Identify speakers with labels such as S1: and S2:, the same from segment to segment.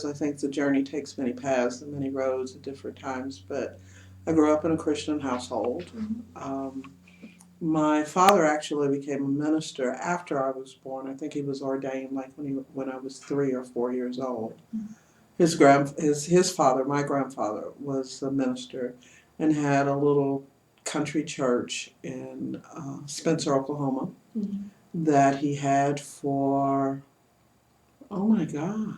S1: I think the journey takes many paths and many roads at different times, but I grew up in a Christian household. My father actually became a minister after I was born. I think he was ordained like when I was 3 or 4 years old. His father, my grandfather, was a minister and had a little country church in Spencer, Oklahoma, that he had for, oh my God,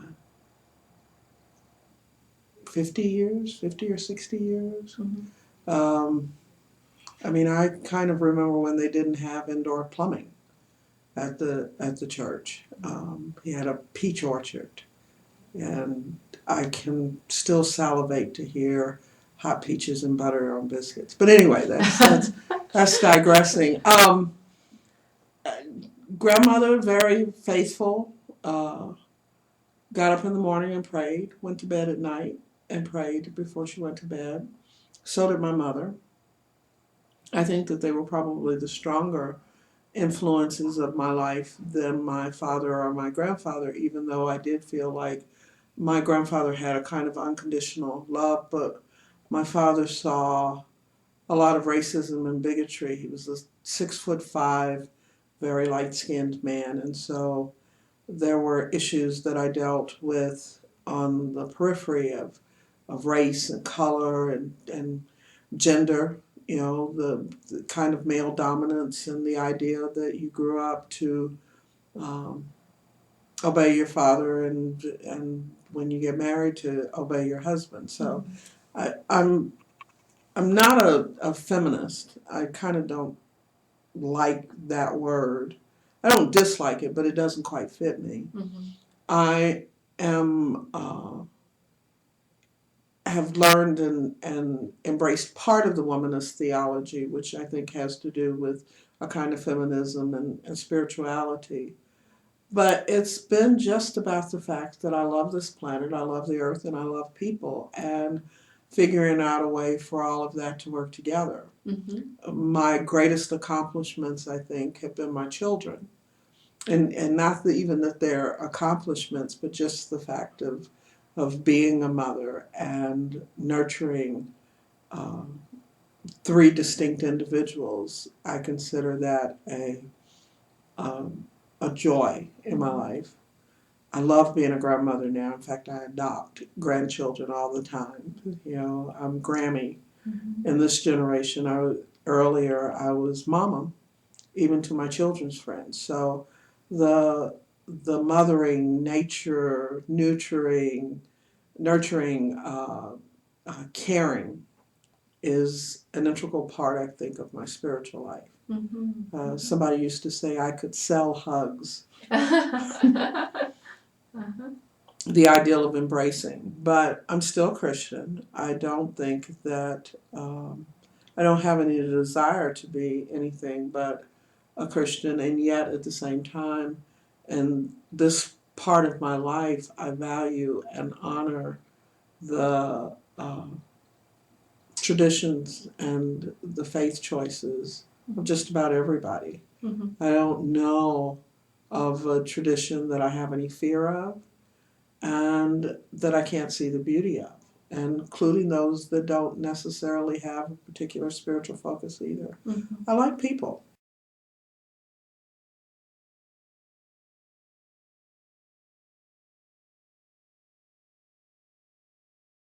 S1: 50 years, 50 or 60 years. Um, I mean, I kind of remember when they didn't have indoor plumbing at the church. He had a peach orchard, and I can still salivate to hear hot peaches and butter on biscuits. But anyway, that's digressing. Grandmother, very faithful. Got up in the morning and prayed. Went to bed at night and prayed before she went to bed. So did my mother. I think that they were probably the stronger influences of my life than my father or my grandfather, even though I did feel like my grandfather had a kind of unconditional love, but my father saw a lot of racism and bigotry. He was a 6'5", very light skinned man, and so there were issues that I dealt with on the periphery of race and color and gender, the kind of male dominance and the idea that you grew up to um, obey your father and when you get married to obey your husband. So I'm not a feminist. I kind of don't like that word. I don't dislike it, but it doesn't quite fit me. I am have learned and embraced part of the womanist theology, which I think has to do with a kind of feminism and spirituality. But it's been just about the fact that I love this planet, I love the earth, and I love people, and figuring out a way for all of that to work together. My greatest accomplishments, I think, have been my children. And not even that they're accomplishments, but just the fact of being a mother and nurturing um, three distinct individuals. I consider that um, a joy in my life. I love being a grandmother now. In fact, I adopt grandchildren all the time. I'm Grammy. In this generation, earlier I was mama, even to my children's friends. So the mothering, nature, nurturing, caring is an integral part, I think, of my spiritual life. Somebody used to say I could sell hugs. The ideal of embracing, but I'm still Christian. I don't think that I don't have any desire to be anything but a Christian, and yet at the same time, in this part of my life, I value and honor the traditions and the faith choices of just about everybody. I don't know of a tradition that I have any fear of and that I can't see the beauty of, including those that don't necessarily have a particular spiritual focus either. I like people.